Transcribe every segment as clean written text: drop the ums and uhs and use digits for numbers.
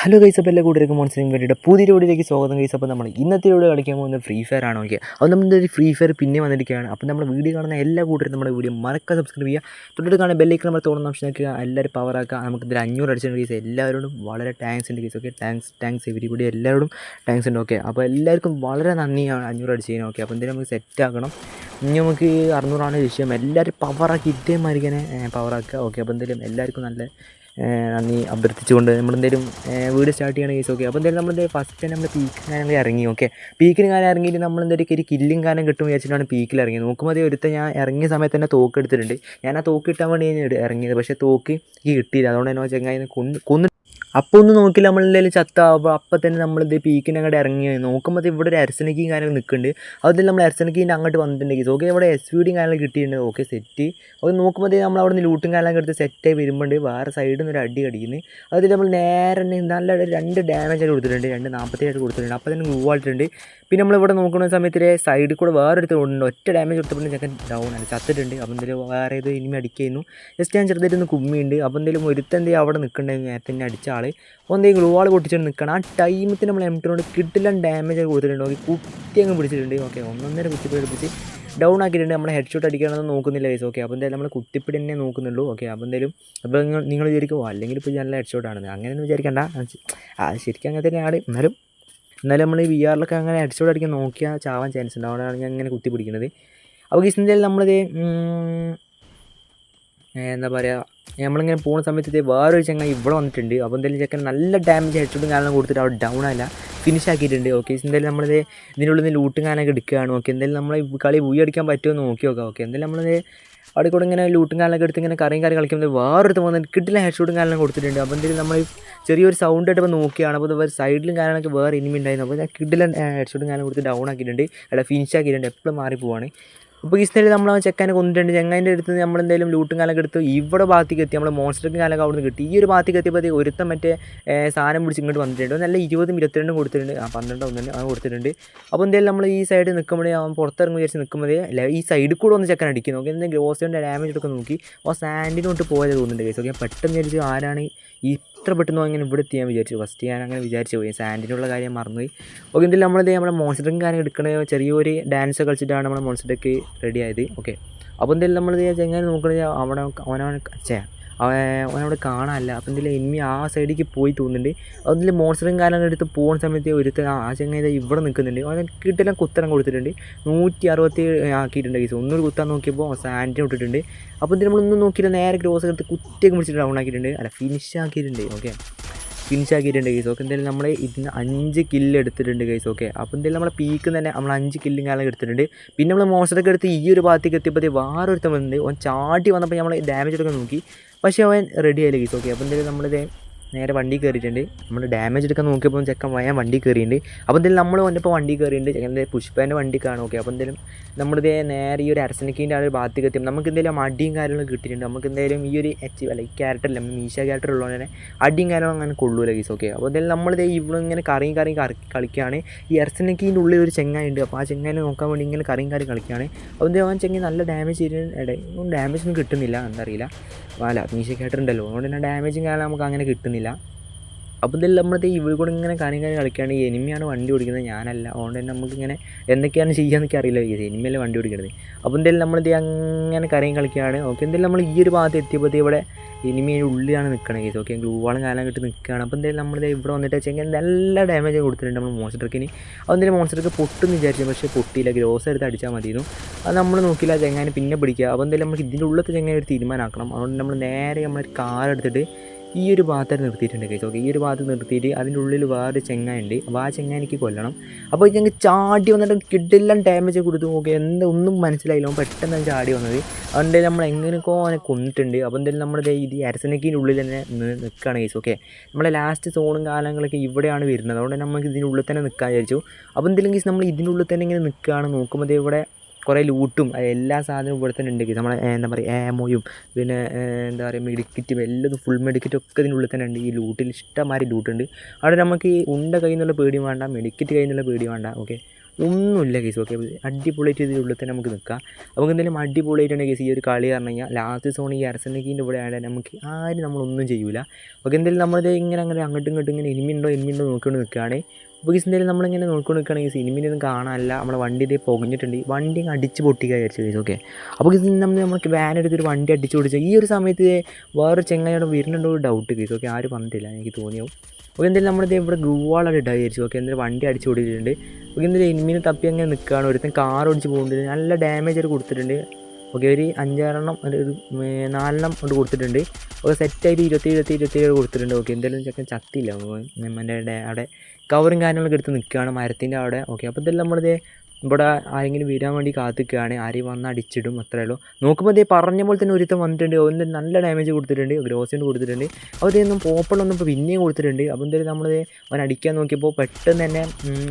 Hello guys, അപ്പോൾ എല്ലാ കൂട്ടർക്കും മോൺസ്റ്ററിന് വേണ്ടിയിട്ട് പുതിയ വീഡിയോയിലേക്ക് സ്വാഗതം ഗൈസ്. അപ്പോൾ നമ്മൾ ഇന്നത്തെ വീഡിയോ കളിക്കാൻ പോകുന്നത് ഫ്രീ ഫയർ ആണോ ഓക്കെ. അപ്പോൾ നമ്മുടെ ഒരു ഫ്രീ ഫയർ പിന്നെ വന്നിരിക്കുകയാണ്. അപ്പോൾ നമ്മുടെ വീഡിയോ കാണുന്ന എല്ലാ കൂട്ടരും നമ്മുടെ വീഡിയോ മറക്കാതെ സബ്സ്ക്രൈബ് ചെയ്യുക. തൊട്ടിട്ട് കാണാൻ ബെല്ലൈക്കൺ നമ്മൾ തോന്നുന്ന ഓപ്ഷൻ ആക്കുക. എല്ലാവരും പവർ ആക്കുക. നമുക്ക് ഇതിൽ 500 അടിച്ചിട്ടുണ്ട് ഗൈസ്. എല്ലാവരോടും വളരെ താങ്ക്സ് ഉണ്ട് ഗൈസ്. ഓക്കെ, താങ്ക്സ് എവരിബഡി, എല്ലാവരോടും താങ്ക്സ് ഉണ്ട്. ഓക്കെ, അപ്പോൾ എല്ലാവർക്കും വളരെ നന്ദിയാണ് 500 അടിച്ചതിന്. ഓക്കെ, അപ്പോൾ എന്തെങ്കിലും നമുക്ക് സെറ്റ് ആക്കണം. ഇനി നമുക്ക് 600 വിഷയം. എല്ലാവരും പവറാക്കി ഇതേമാതിരിങ്ങനെ പവറാക്കുക. ഓക്കെ, അപ്പോൾ എന്തെങ്കിലും എല്ലാവർക്കും നല്ല നന്ദി അഭ്യർത്ഥിച്ചുകൊണ്ട് നമ്മളെന്തെങ്കിലും വീഡിയോ സ്റ്റാർട്ട് ചെയ്യണം കേസ്. ഓക്കെ, അപ്പോൾ എന്തായാലും നമ്മളെന്തായാലും ഫസ്റ്റ് തന്നെ നമ്മൾ പീക്കിന് കാര്യം ഇറങ്ങി. ഓക്കെ, പീക്കിന് കാര്യം ഇറങ്ങിയിട്ട് നമ്മളെന്തായാലും ഒരു കില്ലിങ് കാര്യം കിട്ടും വിചാരിച്ചിട്ടാണ് പീക്കിൽ ഇറങ്ങിയത്. നോക്കുമ്പോൾ അതേ ഒരുത്ത ഞാൻ ഇറങ്ങിയ സമയത്ത് തന്നെ തോക്ക് എടുത്തിട്ടുണ്ട്. ഞാൻ ആ തോക്ക് കിട്ടാൻ വേണ്ടി ഇറങ്ങിയത്, പക്ഷേ തോക്ക് എനിക്ക് കിട്ടിയില്ല. അതുകൊണ്ട് തന്നെ ചെങ്ങായി കൊന്ന് അപ്പോൾ ഒന്നും നോക്കില്ല, നമ്മളെന്തായാലും ചത്താവുമ്പോൾ അപ്പം തന്നെ നമ്മളിത് പീക്കിന് അങ്ങോട്ട് ഇറങ്ങി നോക്കുമ്പോൾ ഇവിടെ ഒരു അരസനക്കിയും കാര്യങ്ങൾ നിൽക്കുന്നുണ്ട്. അതിൽ നമ്മൾ അരസനക്കീൻ്റെ അങ്ങോട്ട് വന്നിട്ടുണ്ടെങ്കിൽ ഓക്കെ, ഇവിടെ SVDയും കാര്യങ്ങൾ കിട്ടിയിട്ടുണ്ട്. Okay, set. അത് നോക്കുമ്പോൾ നമ്മൾ അവിടെ നിന്ന് ലൂട്ടും കാര്യങ്ങളൊക്കെ എടുത്ത് സെറ്റായി വരുമ്പോണ്ട് വേറെ സൈഡിൽ നിന്ന് ഒരു അടി അടിക്കുന്നത്. അതിൽ നമ്മൾ നേരെ നല്ല 2 ഡാമേജ് ആയിട്ട് കൊടുത്തിട്ടുണ്ട്, 247 കൊടുത്തിട്ടുണ്ട്. അപ്പോൾ തന്നെ ഗ്ലൂ ആയിട്ടുണ്ട്. പിന്നെ നമ്മളിവിടെ നോക്കുന്ന സമയത്ത് സൈഡിൽ കൂടെ വേറൊരുത്ത് കൊണ്ടുണ്ട്. ഒറ്റ ഡാമേജ് കൊടുത്തപ്പോൾ ചെക്കൻ ഡൗൺ ആണ്, ചത്തിട്ടുണ്ട്. അപ്പോൾ എന്തെങ്കിലും വേറെ ഇത് ഇനിമി അടിക്കുന്നു. ജസ്റ്റ് ഞാൻ ചെറുതായിട്ടൊന്ന് കുമ്മിയുണ്ട്. അപ്പോൾ എന്തെങ്കിലും ഒരുത്തെന്തെങ്കിലും അവിടെ നിൽക്കണ്ടെങ്കിൽ നേരത്തെ തന്നെ അടിച്ച ആൾ ഒന്നെങ്കിൽ ഗ്ലൂ വാൾ പൊട്ടിച്ചിട്ട് നിൽക്കണം. ആ ടൈമത്തിൽ നമ്മൾ M2 കിട്ടില്ല ഡാമേജ് കൊടുത്തിട്ടുണ്ട്. ഓക്കെ, കുത്തി അങ്ങ് പിടിച്ചിട്ടുണ്ട്. ഓക്കെ, 1.5 കുത്തിപ്പിടി പിടിച്ച് ഡൗൺ ആക്കിയിട്ടുണ്ട്. നമ്മൾ ഹെഡ് ഷോട്ട് അടിക്കണമെന്ന് നോക്കുന്നില്ല ഗൈസ്. ഓക്കെ, അപ്പോൾ എന്തായാലും നമ്മൾ കുത്തിപ്പിടി തന്നെ നോക്കുന്നുള്ളൂ. ഓക്കെ, അപ്പോൾ എന്തായാലും അപ്പോൾ നിങ്ങൾ വിചാരിക്കുമോ അല്ലെങ്കിൽ ഇപ്പോൾ നല്ല ഹെഡ് ഷോട്ടാണെന്ന്, അങ്ങനെയൊന്നും വിചാരിക്കണ്ട. ശരിക്കും അങ്ങനെ തന്നെയാണ്. എന്നാലും നമ്മൾ ഈ VR അങ്ങനെ ഹെഡ് ഷോട്ട് അടിക്കാൻ നോക്കിയാൽ ചാവാൻ ചാൻസ് ഉണ്ട്. അവിടെയാണ് ഞാൻ ഇങ്ങനെ കുത്തി പിടിക്കുന്നത്. അപ്പോൾ ഗൈസ് എന്തായാലും നമ്മളിത് എന്താ പറയുക, നമ്മളിങ്ങനെ പോകുന്ന സമയത്ത് വേറൊരു ചങ്ങായി ഇവിടെ വന്നിട്ടുണ്ട്. അപ്പോൾ എന്തായാലും ചെക്കൻ നല്ല ഡാമേജ് ഹെഡ് ഷോട്ടും കാരണം കൊടുത്തിട്ട് അവിടെ ഡൗൺ ആയില്ല, ഫിനിഷ് ആക്കിയിട്ടുണ്ട്. ഓക്കെ, എന്തായാലും നമ്മളിത് ഇതിനുള്ളിൽ നിന്ന് ലൂട്ടും കാനൊക്കെ എടുക്കുകയാണ്. ഓക്കെ, എന്തായാലും നമ്മൾ കളി ബൂയി അടിക്കാൻ പറ്റുമോ എന്ന് നോക്കി നോക്കാം. ഓക്കെ, എന്തായാലും നമ്മളിത് അവിടെ കൂടെ ഇങ്ങനെ ലൂട്ടും കാലൊക്കെ എടുത്ത് ഇങ്ങനെ കറിയും കളിക്കുമ്പോൾ വേറൊരുത്ത് വന്നിട്ട് കിട്ടില്ല ഹെഡ് ഷൂട്ടും കാലം കൊടുത്തിട്ടുണ്ട്. അപ്പോൾ എന്തെങ്കിലും നമ്മൾ ചെറിയൊരു സൗണ്ട് ആയിട്ട് ഇപ്പോൾ നോക്കിയാണ്. അപ്പോൾ സൈഡിലും കാര്യങ്ങളൊക്കെ വേറെ ഇനിമി ഉണ്ടായിരുന്നു. അപ്പോൾ ഞാൻ കിട്ടില്ല ഹെഡ് ഷൂട്ടും കാലം കൊടുത്ത് ഡൗൺ ആക്കിയിട്ടുണ്ട്, അവിടെ ഫിനിഷ് ആക്കിയിട്ടുണ്ട്. എപ്പോഴും മാറി പോവാണ്. അപ്പോൾ ഈ സ്ഥലത്ത് നമ്മൾ ചെക്കാനെ കൊന്നിട്ടുണ്ട്. ചെങ്ങാൻ്റെ അടുത്ത് നമ്മളെന്തായാലും ലൂട്ടും കാലൊക്കെ എടുത്ത് ഇവിടെ ഭാഗത്തേക്ക് എത്തി. നമ്മൾ മോൺസ്റ്റർക്ക് കാലൊക്കെ അവിടെ നിന്ന് കിട്ടി. ഈ ഒരു ഭാഗത്തേക്ക് എത്തിയപ്പോൾ ഒരുത്തം മറ്റേ സാധനം പിടിച്ച് ഇങ്ങോട്ട് വന്നിട്ടുണ്ട്. നല്ല 20 22 കൊടുത്തിട്ടുണ്ട്. 12 ഒന്നും അത് കൊടുത്തിട്ടുണ്ട്. അപ്പോൾ എന്തായാലും നമ്മൾ ഈ സൈഡിൽ നിൽക്കുമ്പോഴേ അവൻ പുറത്തിറങ്ങി വിചാരിച്ച് നിൽക്കുമ്പോഴേ ഈ സൈഡിൽ കൂടെ ഒന്ന് ചെക്കൻ അടിക്കും. നോക്കി എന്തെങ്കിലും ഗ്രോസിൻ്റെ ഡാമേജ് എടുക്കാൻ നോക്കി ആ സാൻഡിനോട്ട് പോയത് തോന്നുന്നുണ്ട് കേസ്. ഓക്കെ, പെട്ടെന്ന് വിചാരിച്ചു ആരാണ് ഇത്ര പെട്ടെന്ന് ഇങ്ങനെ ഇവിടെ എത്തിയാൻ വിചാരിച്ചു. ഫസ്റ്റ് ഞാൻ അങ്ങനെ വിചാരിച്ചു പോയി, സാൻഡിനുള്ള കാര്യം മറന്നുപോയി. ഓക്കെ, എന്തായാലും നമ്മളത് നമ്മുടെ മോൺസ്റ്ററിങ് കാര്യം എടുക്കണ ചെറിയൊരു ഡാൻസ് കളിച്ചിട്ടാണ് നമ്മുടെ മോൺസ്റ്റർക്ക് റെഡി ആയത്. ഓക്കെ, അപ്പോൾ എന്തായാലും നമ്മൾ എങ്ങനെ നോക്കണത് അവനവിടെ കാണാനല്ല. അപ്പോൾ എന്തെങ്കിലും എനിമി ആ സൈഡിലേക്ക് പോയി തോന്നുന്നുണ്ട്. അതിൽ മോൺസ്റ്ററിങ് കാലം എടുത്ത് പോകുന്ന സമയത്ത് ഒരുത്തൻ ആ ചങ്ങായി ഇവിടെ നിൽക്കുന്നുണ്ട്. അവൻ കിട്ടെല്ലാം കുത്തരം കൊടുത്തിട്ടുണ്ട്. 167 ആക്കിയിട്ടുണ്ട് കേസ്. ഒന്നൊരു കുത്താൻ നോക്കിയപ്പോൾ സാൻഡിനെ ഇട്ടിട്ടുണ്ട്. അപ്പോൾ എന്തെങ്കിലും നമ്മളൊന്നും നോക്കിയിട്ട് നേരെ ഗ്രോസ് എടുത്ത് കുത്തിയൊക്കെ പിടിച്ചിട്ട് ഡൗൺ ആക്കിയിട്ടുണ്ട്, അല്ല ഫിനിഷ് ആക്കിയിട്ടുണ്ട്. ഓക്കെ, ഫിനിഷ് ആക്കിയിട്ടുണ്ട് ഗൈസ്. ഓക്കെ, എന്തായാലും നമ്മൾ ഇതിന് 5 കില്ല് എടുത്തിട്ടുണ്ട് ഗൈസ്. ഓക്കെ, അപ്പോൾ എന്തായാലും നമ്മളെ പീക്ക് തന്നെ നമ്മൾ 5 കില്ലും കാലം എടുത്തിട്ടുണ്ട്. പിന്നെ നമ്മൾ മോൺസ്റ്ററൊക്കെ എടുത്ത് ഈ ഒരു ഭാഗത്തേക്ക് എത്തിയപ്പോൾ വേറൊരുത്തം വന്നിട്ടുണ്ട്. അവൻ ചാട്ടി വന്നപ്പോൾ നമ്മൾ ഡാമേജ് എടുക്കാൻ നോക്കി, പക്ഷേ അവൻ റെഡി ആയില്ല ഗൈസ്. ഓക്കെ, അപ്പോൾ എന്തായാലും നമ്മളിത് നേരെ വണ്ടി കയറിയിട്ടുണ്ട്. നമ്മൾ ഡാമേജ് എടുക്കാൻ നോക്കിയപ്പോൾ ചെക്കൻ വയാൻ വണ്ടി കയറിയിട്ടുണ്ട്. അപ്പോൾ എന്തായാലും നമ്മൾ വന്നപ്പോൾ വണ്ടി കയറിയിട്ടുണ്ട്. ചെക്കൻ്റെ പുഷ്പേൻ്റെ വണ്ടി കാണും. ഓക്കെ, അപ്പോൾ എന്തായാലും നമ്മളിത് നേരെ ഈ ഒരു അരസനിക്കിൻ്റെ ആ ഒരു ഭാഗത്തേക്ക് എത്തിയപ്പോൾ നമുക്ക് എന്തെങ്കിലും അടിയും കാര്യങ്ങളും കിട്ടിയിട്ടുണ്ട്. നമുക്ക് എന്തായാലും ഈ ഒരു ഈ ക്യാരക്ടറല്ല, മീശ ക്യാരക്ടർ ഉള്ളതുകൊണ്ട് തന്നെ അടിയും കാര്യങ്ങളും അങ്ങനെ കൊള്ളൂല ഗൈസ്. ഓക്കെ, അപ്പോൾ എന്തായാലും നമ്മളിത് ഇവിടെ ഇങ്ങനെ കറിയും കളിക്കുകയാണ്. ഈ അരസനിക്കിൻ്റെ ഉള്ളിൽ ഒരു ചെങ്ങായുണ്ട്. അപ്പോൾ ആ ചെങ്ങാനെ നോക്കാൻ വേണ്ടി ഇങ്ങനെ കറിയും കളിക്കുകയാണ്. അപ്പോൾ എന്തായാലും അവൻ ചെങ്ങി നല്ല ഡാമേജ് ചെയ്തിട്ട് ഡാമേജ് ഒന്നും കിട്ടുന്നില്ല, എന്താ അറിയില്ല. അല്ല, മീശ ക്യാരക്ടറുണ്ടല്ലോ, അതുകൊണ്ട് തന്നെ ഡാമേജും കാലം നമുക്ക് അങ്ങനെ കിട്ടുന്നില്ല. അപ്പോൾ ഇതെല്ലാം നമ്മളത് ഇവിടെ കൂടെ ഇങ്ങനെ കാര്യം കളിക്കുകയാണ്. ഈ എനിമിയാണ് വണ്ടി ഓടിക്കുന്നത്, ഞാനല്ല. അതുകൊണ്ട് തന്നെ നമുക്കിങ്ങനെ എന്തൊക്കെയാണ് ചെയ്യാന്നൊക്കെ അറിയില്ല. എനിമിയല്ലേ വണ്ടി ഓടിക്കുന്നത്. അപ്പോൾ എന്തായാലും നമ്മളിത് അങ്ങനെ കാര്യം കളിക്കുകയാണ്. ഓക്കെ, എന്തായാലും നമ്മൾ ഈ ഒരു ഭാഗത്ത് എത്തിയപ്പോൾ ഇവിടെ എനിമിയുടെ ഉള്ളിലാണ് നിൽക്കണത് കേസ്. ഓക്കെ, ഗ്ലൂവാളും കാലം കിട്ടി നിൽക്കുകയാണ്. അപ്പോൾ എന്തായാലും നമ്മളിത് ഇവിടെ വന്നിട്ട് വെച്ചെങ്കിൽ നല്ല ഡാമേജ് കൊടുത്തിട്ടുണ്ട് നമ്മൾ മോൺസ്റ്റർക്കിന്. അതെന്തായാലും മോൺസ്റ്റർക്ക് പൊട്ടെന്ന് വിചാരിച്ചു, പക്ഷേ പൊട്ടിയില്ല. ഗ്രോസ് എടുത്ത് അടിച്ചാൽ മതിയിരുന്നു. അത് നമ്മൾ നോക്കിയില്ല, ചെങ്ങാനെ പിന്നെ പിടിക്കുക. അപ്പോൾ എന്തായാലും നമുക്ക് ഇതിൻ്റെ ഉള്ളത്തെ ചെങ്ങനെ ഒരു തീരുമാനമാക്കണം. അതുകൊണ്ട് നമ്മൾ നേരെ നമ്മളൊരു കാർ എടുത്തിട്ട് ഈ ഒരു ഭാഗത്ത് നിർത്തിയിട്ടുണ്ട് കേസ്. ഓക്കെ, ഈ ഒരു ഭാഗത്ത് നിർത്തിയിട്ട് അതിൻ്റെ ഉള്ളിൽ വേറൊരു ചെങ്ങായുണ്ട്. അപ്പോൾ ആ ചെങ്ങാനിക്ക് കൊല്ലണം. അപ്പോൾ ഞങ്ങൾ ചാടി വന്നിട്ട് കിട്ടെല്ലാം ഡാമേജ് കൊടുത്തു. ഓക്കെ, ഒന്നും മനസ്സിലായില്ല, അവൻ പെട്ടെന്ന് ചാടി വന്നത്. അതുകൊണ്ട് നമ്മൾ എങ്ങനെയൊക്കെ അവനെ കൊന്നിട്ടുണ്ട്. അപ്പോൾ എന്തായാലും നമ്മുടെ ഇത് അരസനക്കിൻ്റെ ഉള്ളിൽ തന്നെ നിൽക്കുകയാണ് കേസ്. ഓക്കെ, നമ്മളെ ലാസ്റ്റ് സോണും കാലങ്ങളൊക്കെ ഇവിടെയാണ് വരുന്നത്. അതുകൊണ്ട് നമുക്ക് ഇതിൻ്റെ ഉള്ളിൽ തന്നെ നിൽക്കാൻ വിചാരിച്ചു. അപ്പോൾ എന്തെങ്കിലും കേസ് നമ്മൾ ഇതിൻ്റെ ഉള്ളിൽ തന്നെ ഇങ്ങനെ നിൽക്കുകയാണ്. നോക്കുമ്പോൾ ഇവിടെ കുറേ ലൂട്ടും എല്ലാ സാധനവും ഇവിടെ തന്നെ ഉണ്ട്. നമ്മളെ എന്താ പറയുക ആമോയും പിന്നെ എന്താ പറയുക മെഡിക്കറ്റും എല്ലാം ഫുൾ മെഡിക്കറ്റും ഒക്കെ ഇതിനുള്ളിൽ തന്നെ ഉണ്ട്. ഈ ലൂട്ടിൽ ഇഷ്ടംമാതിരി ലൂട്ടുണ്ട്. അവിടെ നമുക്ക് ഈ കയ്യിൽ നിന്നുള്ള പേടി വേണ്ട, മെഡിക്കറ്റ് കയ്യിൽ നിന്നുള്ള പേടി വേണ്ട. ഓക്കെ, ഒന്നുമില്ല കേസ്. ഓക്കെ, അടിപൊളിയായിട്ട് ഇതിൻ്റെ ഉള്ളിൽ തന്നെ നമുക്ക് നിൽക്കാം. നമുക്ക് എന്തെങ്കിലും അടിപൊളിയായിട്ടുണ്ടെങ്കിൽ കേസ് ഈ ഒരു കളി പറഞ്ഞു കഴിഞ്ഞാൽ ലാസ്റ്റ് സോൺ ഈ അരസനക്കീൻ്റെ ഇവിടെ ആയാലും നമുക്ക് ആരും നമ്മളൊന്നും ചെയ്യൂല. ഓക്കെ, എന്തെങ്കിലും നമ്മളിത് ഇങ്ങനെ അങ്ങനെ അങ്ങോട്ടും ഇങ്ങോട്ടും ഇങ്ങനെ എനിമിയുണ്ടോ നോക്കിക്കൊണ്ട് നിൽക്കുകയാണ്. അപ്പോൾ കേസ് എന്തെങ്കിലും നമ്മളിങ്ങനെ നോക്കിക്കൊണ്ട് നിൽക്കുകയാണെങ്കിൽ സിനിമയൊന്നും കാണാനല്ല, നമ്മുടെ വണ്ടി ഇതേ പുകഞ്ഞിട്ടുണ്ട്, വണ്ടി അടിച്ച് പൊട്ടിക്കുക വിചാരിച്ചു കേസ്. ഓക്കെ, അപ്പോൾ കേസ് നമുക്ക് വാൻ എടുത്തൊരു വണ്ടി അടിച്ച് പൊട്ടിച്ചാൽ ഈ ഒരു സമയത്ത് വേറൊരു ചെങ്ങായിയുടെ വരുന്നുണ്ടോ ഒരു ഡൗട്ട് കേസ്. ഓക്കെ, ആരും പറഞ്ഞിട്ടില്ല, എനിക്ക് തോന്നിയാവും. ഓക്കെ, എന്തായാലും നമ്മളിത് ഇവിടെ ഗ്ലൂവാളാണ് ഇട്ടാൽ വിചാരിച്ചു. ഓക്കെ, എന്തായാലും വണ്ടി അടിച്ച് പൊട്ടിയിട്ടുണ്ട്. ഓക്കെ, എന്തായാലും എനിമിനെ തപ്പി അങ്ങനെ നിൽക്കുകയാണ്. ഒരുത്തൻ കാർ ഓടിച്ച് പോകുന്നുണ്ട്, നല്ല ഡാമേജ് ആയിട്ട് കൊടുത്തിട്ടുണ്ട്. ഓക്കെ, ഒരു 5-6 ഒരു 4 കൊണ്ട് കൊടുത്തിട്ടുണ്ട്. ഓക്കെ, സെറ്റായിട്ട് 27 കൊടുത്തിട്ടുണ്ട്. ഓക്കെ, എന്തായാലും ചെക്കൻ ചത്തില്ല, എൻ്റെ അവിടെ കവറും കാര്യങ്ങളൊക്കെ എടുത്ത് നിൽക്കുകയാണ് മരത്തിൻ്റെ അവിടെ. ഓക്കെ, അപ്പോൾ ഇതെല്ലാം നമ്മളിത് ഇവിടെ ആരെങ്കിലും വരാൻ വേണ്ടി കാത്തിക്കുകയാണ്, ആരെയും വന്ന് അടിച്ചിടും, അത്രയേ ഉള്ളൂ. നോക്കുമ്പോൾ ഇതേ പറഞ്ഞ പോലെ തന്നെ ഒരുത്തം വന്നിട്ടുണ്ട്, ഒന്ന് നല്ല ഡാമേജ് കൊടുത്തിട്ടുണ്ട്, ഗ്രോസിന് കൊടുത്തിട്ടുണ്ട്. അപ്പോൾ ഇതൊന്നും പോപ്പളൊന്നും ഇപ്പോൾ പിന്നെയും കൊടുത്തിട്ടുണ്ട്. അപ്പോൾ എന്തായാലും നമ്മൾ അവൻ അടിക്കാൻ നോക്കിയപ്പോൾ പെട്ടെന്ന് തന്നെ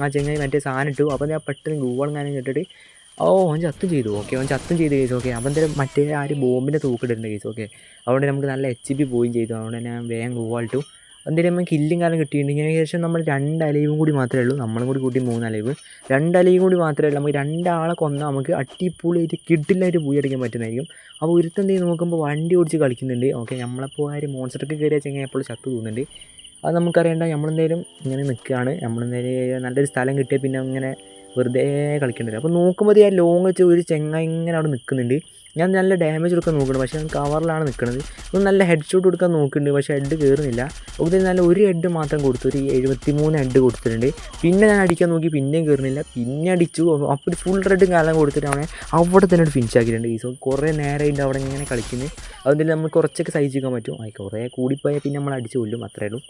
ആ ചെങ്ങായി മറ്റേ സാധനം ഇട്ടു. അപ്പോൾ ഞാൻ പെട്ടെന്ന് ഗൂഗിൾ കാര്യം കേട്ടിട്ട് അവൻ ചത്തും ചെയ്തു. ഓക്കെ, അവൻ ചത്തും ചെയ്ത് കേസ്. ഓക്കെ, അപ്പോൾ എന്തായാലും മറ്റേ ബോംബിൻ്റെ തൂക്കിട്ടിട്ടുണ്ട് കേസ്. ഓക്കെ, അതുകൊണ്ട് നമുക്ക് നല്ല HP പോവുകയും ചെയ്തു. അതുകൊണ്ട് തന്നെ വേഗം ഗൂവാളിട്ടു. എന്തായാലും നമുക്ക് കില്ലും കാലം കിട്ടിയിട്ടുണ്ട്. ഇതിന് ശേഷം നമ്മൾ 2 അലൈവും കൂടി മാത്രമേ ഉള്ളൂ, നമ്മളും കൂടി കൂട്ടി 3 അലൈവ്. 2 അലൈവും കൂടി മാത്രമേ ഉള്ളൂ. നമുക്ക് 2 ആളെ കൊന്നാൽ നമുക്ക് അടിപൊളിയായിട്ട് കിഡിലായിട്ട് പോയി അടിക്കാൻ പറ്റുന്നതായിരിക്കും. അപ്പോൾ ഒരുത്തം എന്തെങ്കിലും നോക്കുമ്പോൾ വണ്ടി ഓടിച്ച് കളിക്കുന്നുണ്ട്. ഓക്കെ, നമ്മളപ്പോൾ മോൺസ്റ്റർക്ക് കയറിയ ചെങ്ങ എപ്പോഴും ചത്തു പോകുന്നുണ്ട്. അത് നമുക്കറിയേണ്ട, നമ്മളെന്തായാലും ഇങ്ങനെ നിൽക്കുകയാണ്. നമ്മളെന്തായാലും നല്ലൊരു സ്ഥലം കിട്ടിയാൽ പിന്നെ അങ്ങനെ വെറുതെ കളിക്കേണ്ടത്. അപ്പോൾ നോക്കുമ്പോൾ ആ ലോങ് വെച്ച് ഒരു ചെങ്ങ ഇങ്ങനെ അവിടെ നിൽക്കുന്നുണ്ട്. ഞാൻ നല്ല ഡാമേജ് കൊടുക്കാൻ നോക്കുന്നുണ്ട്, പക്ഷേ ഞാൻ കവറിലാണ് നിൽക്കുന്നത്. ഒന്ന് നല്ല ഹെഡ് ഷോട്ട് കൊടുക്കാൻ നോക്കുന്നുണ്ട്, പക്ഷേ ഹെഡ് കയറുന്നില്ല. അപ്പോൾ നല്ല ഒരു ഹെഡ് മാത്രം കൊടുത്തു, ഒരു 73 ഹെഡ് കൊടുത്തിട്ടുണ്ട്. പിന്നെ ഞാൻ അടിക്കാൻ നോക്കി, പിന്നെയും കയറുന്നില്ല, പിന്നെ അടിച്ചു. അപ്പോൾ ഒരു ഫുൾ റെഡും കാലം കൊടുത്തിട്ട് അവനെ അവിടെ തന്നെ ഒരു ഫിനിഷ് ആക്കിയിട്ടുണ്ട്. ഈ സോ കുറേ നേരമായിട്ട് അവിടെ ഇങ്ങനെ കളിക്കുന്നത്. അതുകൊണ്ട് നമ്മൾ കുറച്ചൊക്കെ സഹിച്ചിരിക്കാൻ പറ്റും. കുറേ കൂടിപ്പോയാൽ പിന്നെ നമ്മൾ അടിച്ച് കൊല്ലും, അത്രയേ ഉള്ളൂ.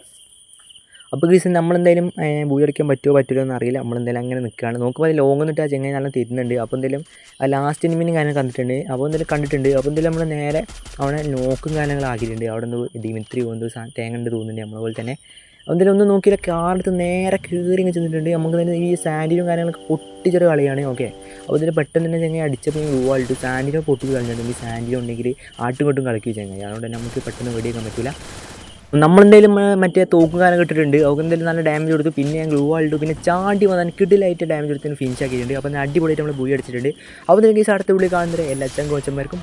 അപ്പോൾ ഗീസ് നമ്മളെന്തായാലും ബൂയി അടിക്കാൻ പറ്റുമോ എന്ന് അറിയില്ല. നമ്മളെന്തായാലും അങ്ങനെ നിൽക്കുകയാണ്. നോക്കുമ്പോൾ അത് ലോങ് എന്നിട്ട് ആ ചെങ്ങായി നല്ല തരുന്നുണ്ട്. അപ്പോൾ എന്തെങ്കിലും ലാസ്റ്റ് എനിമിനും കാര്യങ്ങൾ കണ്ടിട്ടുണ്ട്. അപ്പോൾ എന്തെങ്കിലും കണ്ടിട്ടുണ്ട്. അപ്പോൾ എന്തെങ്കിലും നമ്മൾ നേരെ അവിടെ നോക്കും കാര്യങ്ങളാക്കിയിട്ടുണ്ട്. അവിടെ നിന്ന് ഡിമിത്രി പോകുന്നത് തേങ്ങണ്ട് തോന്നുന്നുണ്ട് നമ്മളെ പോലെ തന്നെ. എന്തെങ്കിലും ഒന്നും നോക്കിയില്ല, കാറെടുത്ത് നേരെ കയറി ഇങ്ങനെ ചെന്നിട്ടുണ്ട്. നമുക്ക് തന്നെ ഈ സാൻഡിലും കാര്യങ്ങളൊക്കെ പൊട്ടിച്ചൊരു കളിയാണ്. ഓക്കെ, അപ്പോൾ ഇതിൽ പെട്ടെന്ന് തന്നെ ചെങ്ങായി അടിച്ചപ്പോൾ ഗൂവാളിട്ട് സാൻഡിലും പൊട്ടിച്ച് കളഞ്ഞിട്ടുണ്ടെങ്കിൽ സാൻഡിലും ഉണ്ടെങ്കിൽ ആട്ടും കൊട്ടും കളിക്കും ചെങ്ങായി. അതുകൊണ്ട് തന്നെ നമുക്ക് പെട്ടെന്ന് വെടിയേക്കാൻ പറ്റില്ല. നമ്മളെന്തായാലും മറ്റേ തോക്കുകാലം കിട്ടിയിട്ടുണ്ട്. അവർക്ക് എന്തായാലും നല്ല ഡാമേജ് കൊടുത്തു. പിന്നെ ഞാൻ ഗ്ലൂ വാളിട്ടു. പിന്നെ ചാണ്ടി വന്നാൽ കിഡിലായിട്ട് ഡാമേജ് കൊടുത്തതിന് ഫിനിഷ് ആക്കിയിട്ടുണ്ട്. അപ്പോൾ ഞാൻ അടിപൊളിയായിട്ട് നമ്മൾ ബൂയി അടിച്ചിട്ടുണ്ട്. അപ്പോൾ നിങ്ങൾക്ക് ഈ അടുത്ത വിളി കാണുന്നത് എല്ലാ കോച്ചന്മാർക്കും